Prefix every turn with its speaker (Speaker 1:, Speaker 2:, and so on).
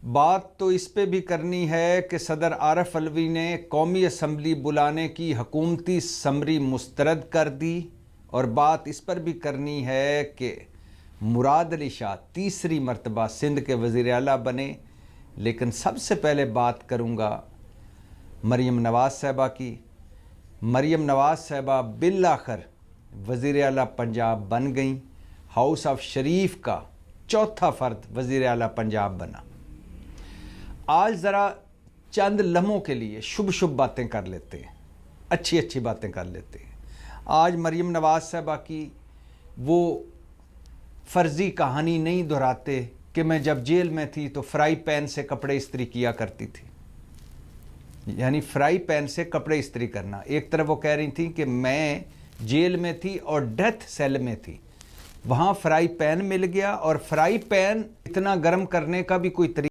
Speaker 1: बात तो इस पे भी करनी है कि सदर आरिफ अलवी ने कौमी असम्बली बुलाने की हुकूमती समरी मुस्तरद कर दी, और बात इस पर भी करनी है कि मुराद अली शाह तीसरी मरतबा सिंध के वज़ीर आला बने। लेकिन सबसे पहले बात करूँगा मरीम नवाज़ साहिबा की। मरीम नवाज़ साहिबा बिल आखिर वज़ीर आला पंजाब बन गई। हाउस ऑफ शरीफ का चौथा फ़र्द वज़ीर आला पंजाब बना। आज ज़रा चंद लम्हों के लिए शुभ शुभ बातें कर लेते हैं, अच्छी अच्छी बातें कर लेते हैं। आज मरीम नवाज़ साहिबा की वो फ़र्ज़ी कहानी नहीं दोहराते कि मैं जब जेल में थी तो फ्राई पैन से कपड़े इस्त्री किया करती थी। यानी फ्राई पैन से कपड़े इस्त्री करना। एक तरफ वो कह रही थी कि मैं जेल में थी और डेथ सेल में थी, वहाँ फ्राई पैन मिल गया, और फ्राई पैन इतना गर्म करने का भी कोई तरीका